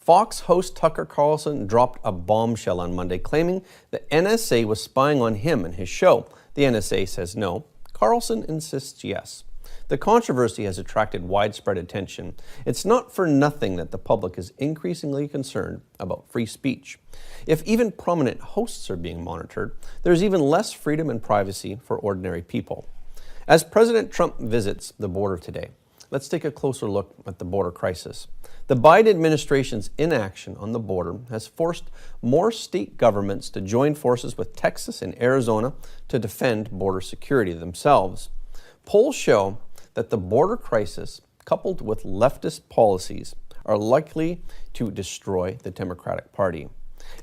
Fox host Tucker Carlson dropped a bombshell on Monday, claiming the NSA was spying on him and his show. The NSA says no. Carlson insists yes. The controversy has attracted widespread attention. It's not for nothing that the public is increasingly concerned about free speech. If even prominent hosts are being monitored, there's even less freedom and privacy for ordinary people. As President Trump visits the border today, let's take a closer look at the border crisis. The Biden administration's inaction on the border has forced more state governments to join forces with Texas and Arizona to defend border security themselves. Polls show that the border crisis, coupled with leftist policies, are likely to destroy the Democratic Party.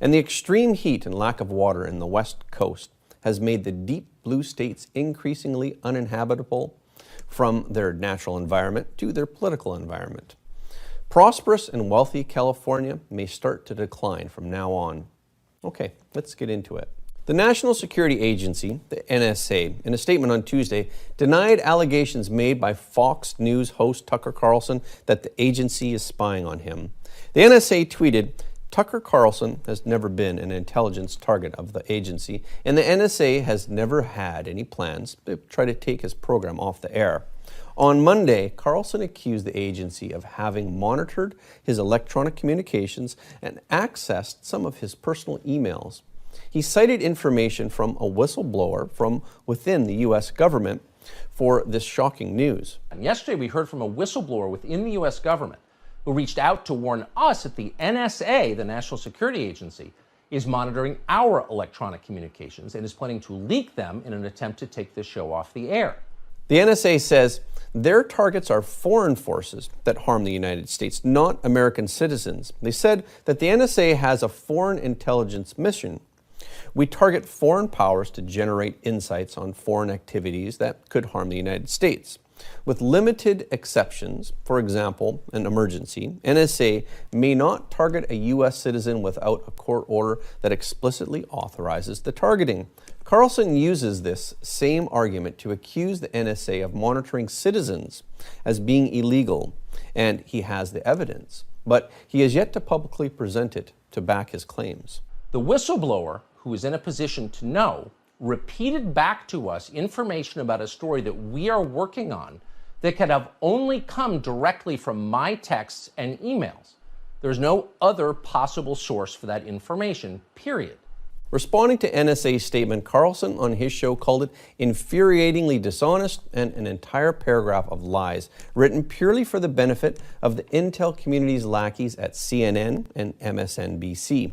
And the extreme heat and lack of water in the West Coast has made the deep blue states increasingly uninhabitable from their natural environment to their political environment. Prosperous and wealthy California may start to decline from now on. Okay, let's get into it. The National Security Agency, the NSA, in a statement on Tuesday, denied allegations made by Fox News host Tucker Carlson that the agency is spying on him. The NSA tweeted, "Tucker Carlson has never been an intelligence target of the agency, and the NSA has never had any plans to try to take his program off the air." On Monday, Carlson accused the agency of having monitored his electronic communications and accessed some of his personal emails. He cited information from a whistleblower from within the U.S. government for this shocking news. And yesterday, we heard from a whistleblower within the U.S. government who reached out to warn us that the NSA, the National Security Agency, is monitoring our electronic communications and is planning to leak them in an attempt to take this show off the air. The NSA says their targets are foreign forces that harm the United States, not American citizens. They said that the NSA has a foreign intelligence mission. We target foreign powers to generate insights on foreign activities that could harm the United States. With limited exceptions, for example, an emergency, NSA may not target a U.S. citizen without a court order that explicitly authorizes the targeting. Carlson uses this same argument to accuse the NSA of monitoring citizens as being illegal, and he has the evidence, but he has yet to publicly present it to back his claims. The whistleblower, who is in a position to know, repeated back to us information about a story that we are working on that could have only come directly from my texts and emails. There's no other possible source for that information, period. Responding to NSA's statement, Carlson on his show called it infuriatingly dishonest and an entire paragraph of lies written purely for the benefit of the intel community's lackeys at CNN and MSNBC.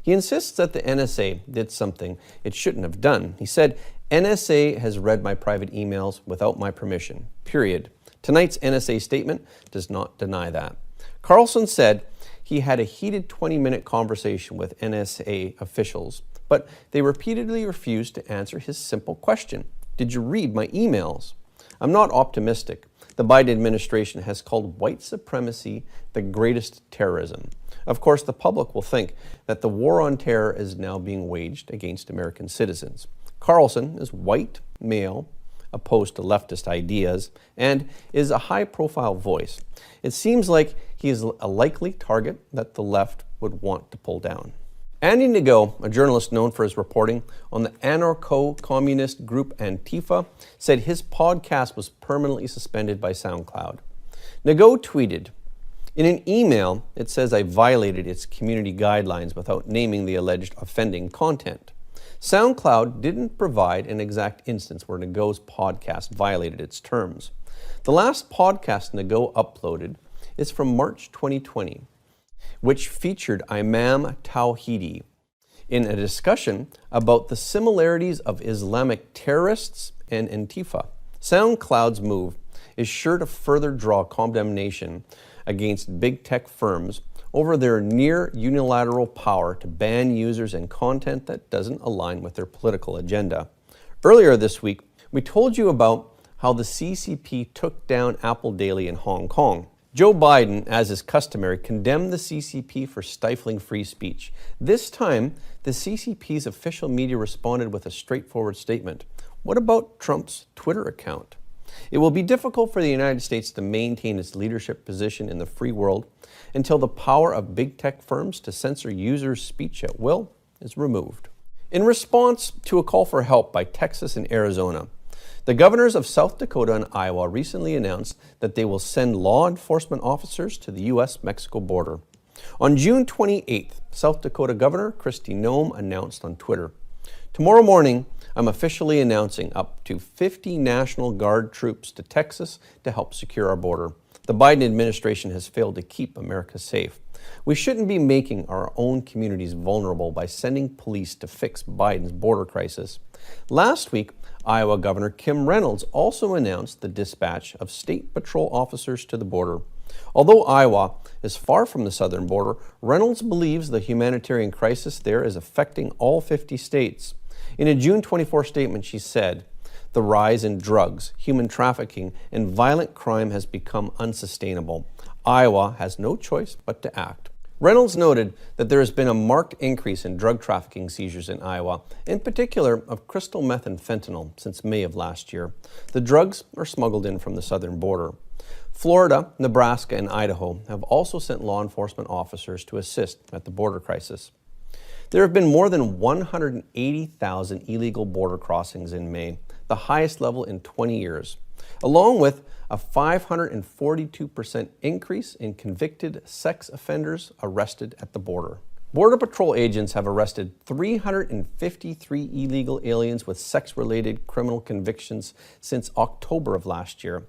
He insists that the NSA did something it shouldn't have done. He said, "NSA has read my private emails without my permission, period." Tonight's NSA statement does not deny that. Carlson said he had a heated 20-minute conversation with NSA officials, but they repeatedly refused to answer his simple question. Did you read my emails? I'm not optimistic. The Biden administration has called white supremacy the greatest terrorism. Of course, the public will think that the war on terror is now being waged against American citizens. Carlson is white, male, opposed to leftist ideas, and is a high-profile voice. It seems like he is a likely target that the left would want to pull down. Andy Ngo, a journalist known for his reporting on the anarcho-communist group Antifa, said his podcast was permanently suspended by SoundCloud. Ngo tweeted, "In an email, it says I violated its community guidelines without naming the alleged offending content. SoundCloud didn't provide an exact instance where Ngo's podcast violated its terms. The last podcast Ngo uploaded is from March 2020, which featured Imam Tawhidi in a discussion about the similarities of Islamic terrorists and Antifa. SoundCloud's move is sure to further draw condemnation against big tech firms over their near unilateral power to ban users and content that doesn't align with their political agenda. Earlier this week, we told you about how the CCP took down Apple Daily in Hong Kong. Joe Biden, as is customary, condemned the CCP for stifling free speech. This time, the CCP's official media responded with a straightforward statement. What about Trump's Twitter account? It will be difficult for the United States to maintain its leadership position in the free world until the power of big tech firms to censor users' speech at will is removed. In response to a call for help by Texas and Arizona, the governors of South Dakota and Iowa recently announced that they will send law enforcement officers to the U.S.-Mexico border. On June 28th, South Dakota Governor Kristi Noem announced on Twitter, "Tomorrow morning, I'm officially announcing up to 50 National Guard troops to Texas to help secure our border. The Biden administration has failed to keep America safe. We shouldn't be making our own communities vulnerable by sending police to fix Biden's border crisis." Last week, Iowa Governor Kim Reynolds also announced the dispatch of state patrol officers to the border. Although Iowa is far from the southern border, Reynolds believes the humanitarian crisis there is affecting all 50 states. In a June 24 statement, she said, "The rise in drugs, human trafficking, and violent crime has become unsustainable. Iowa has no choice but to act." Reynolds noted that there has been a marked increase in drug trafficking seizures in Iowa, in particular of crystal meth and fentanyl, since May of last year. The drugs are smuggled in from the southern border. Florida, Nebraska, and Idaho have also sent law enforcement officers to assist at the border crisis. There have been more than 180,000 illegal border crossings in May, the highest level in 20 years, along with a 542% increase in convicted sex offenders arrested at the border. Border Patrol agents have arrested 353 illegal aliens with sex-related criminal convictions since October of last year,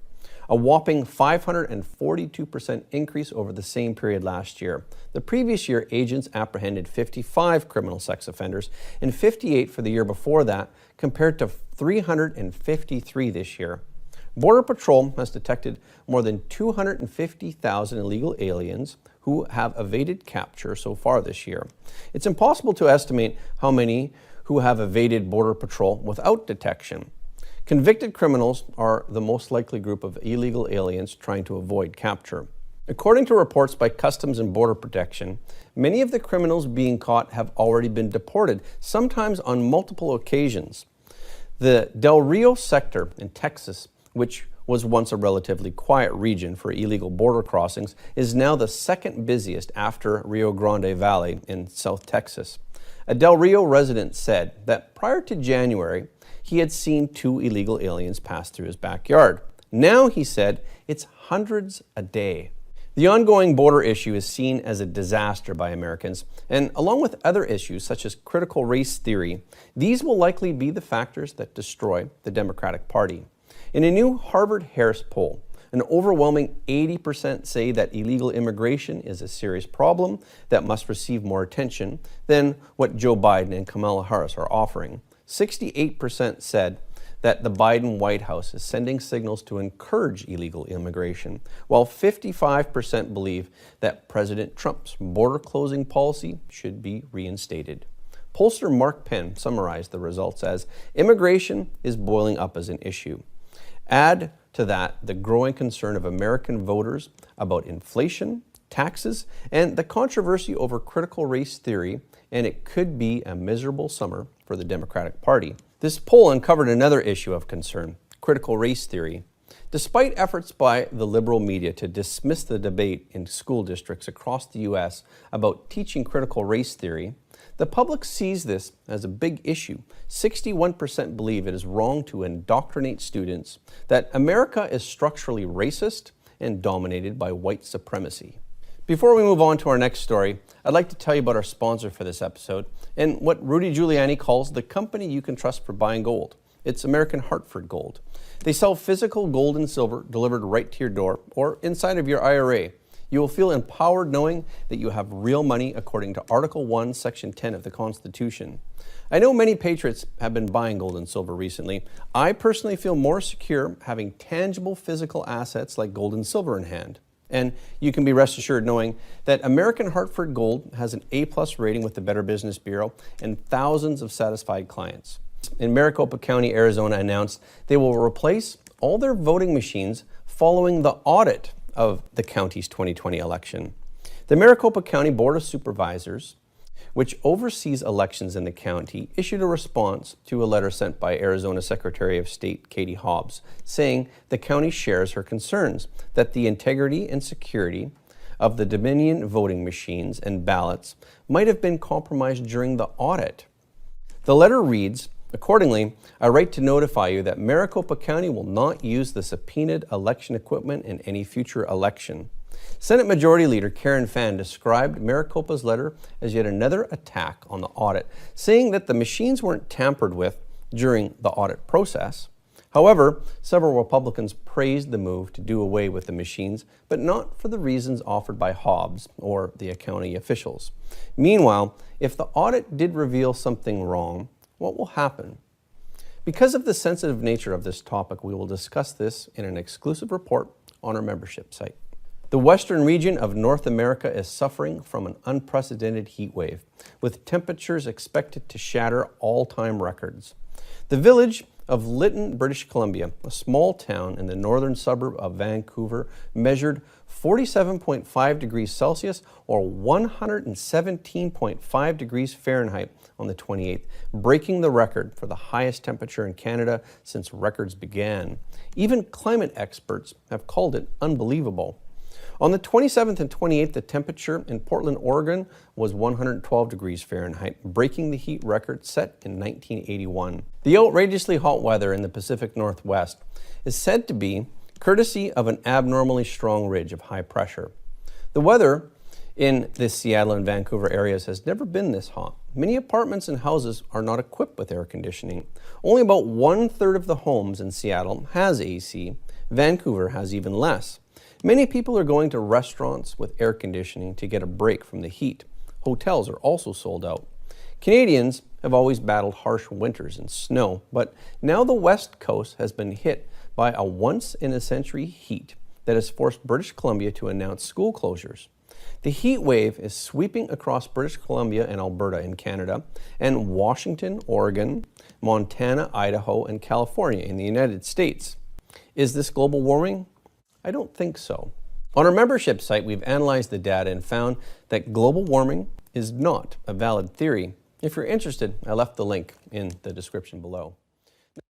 a whopping 542% increase over the same period last year. The previous year, agents apprehended 55 criminal sex offenders and 58 for the year before that, compared to 353 this year. Border Patrol has detected more than 250,000 illegal aliens who have evaded capture so far this year. It's impossible to estimate how many who have evaded Border Patrol without detection. Convicted criminals are the most likely group of illegal aliens trying to avoid capture. According to reports by Customs and Border Protection, many of the criminals being caught have already been deported, sometimes on multiple occasions. The Del Rio sector in Texas, which was once a relatively quiet region for illegal border crossings, is now the second busiest after Rio Grande Valley in South Texas. A Del Rio resident said that prior to January, he had seen 2 illegal aliens pass through his backyard. Now, he said, it's hundreds a day. The ongoing border issue is seen as a disaster by Americans, and along with other issues such as critical race theory, these will likely be the factors that destroy the Democratic Party. In a new Harvard-Harris poll, an overwhelming 80% say that illegal immigration is a serious problem that must receive more attention than what Joe Biden and Kamala Harris are offering. 68% said that the Biden White House is sending signals to encourage illegal immigration, while 55% believe that President Trump's border closing policy should be reinstated. Pollster Mark Penn summarized the results as, "Immigration is boiling up as an issue. Add to that the growing concern of American voters about inflation, taxes, and the controversy over critical race theory, and it could be a miserable summer for the Democratic Party." This poll uncovered another issue of concern, critical race theory. Despite efforts by the liberal media to dismiss the debate in school districts across the U.S. about teaching critical race theory, the public sees this as a big issue. 61% believe it is wrong to indoctrinate students that America is structurally racist and dominated by white supremacy. Before we move on to our next story, I'd like to tell you about our sponsor for this episode and what Rudy Giuliani calls the company you can trust for buying gold. It's American Hartford Gold. They sell physical gold and silver delivered right to your door or inside of your IRA. You will feel empowered knowing that you have real money according to Article 1, Section 10 of the Constitution. I know many patriots have been buying gold and silver recently. I personally feel more secure having tangible physical assets like gold and silver in hand. And you can be rest assured knowing that American Hartford Gold has an A+ rating with the Better Business Bureau and thousands of satisfied clients. In Maricopa County, Arizona announced they will replace all their voting machines following the audit of the county's 2020 election. The Maricopa County Board of Supervisors which oversees elections in the county, issued a response to a letter sent by Arizona Secretary of State Katie Hobbs, saying the county shares her concerns that the integrity and security of the Dominion voting machines and ballots might have been compromised during the audit. The letter reads, "Accordingly, I write to notify you that Maricopa County will not use the subpoenaed election equipment in any future election." Senate Majority Leader Karen Fann described Maricopa's letter as yet another attack on the audit, saying that the machines weren't tampered with during the audit process. However, several Republicans praised the move to do away with the machines, but not for the reasons offered by Hobbs or the county officials. Meanwhile, if the audit did reveal something wrong, what will happen? Because of the sensitive nature of this topic, we will discuss this in an exclusive report on our membership site. The western region of North America is suffering from an unprecedented heat wave, with temperatures expected to shatter all-time records. The village of Lytton, British Columbia, a small town in the northern suburb of Vancouver, measured 47.5 degrees Celsius or 117.5 degrees Fahrenheit on the 28th, breaking the record for the highest temperature in Canada since records began. Even climate experts have called it unbelievable. On the 27th and 28th, the temperature in Portland, Oregon was 112 degrees Fahrenheit, breaking the heat record set in 1981. The outrageously hot weather in the Pacific Northwest is said to be courtesy of an abnormally strong ridge of high pressure. The weather in the Seattle and Vancouver areas has never been this hot. Many apartments and houses are not equipped with air conditioning. Only about 1/3 of the homes in Seattle has AC. Vancouver has even less. Many people are going to restaurants with air conditioning to get a break from the heat. Hotels are also sold out. Canadians have always battled harsh winters and snow, but now the West Coast has been hit by a once-in-a-century heat that has forced British Columbia to announce school closures. The heat wave is sweeping across British Columbia and Alberta in Canada, and Washington, Oregon, Montana, Idaho, and California in the United States. Is this global warming? I don't think so. On our membership site, we've analyzed the data and found that global warming is not a valid theory. If you're interested, I left the link in the description below.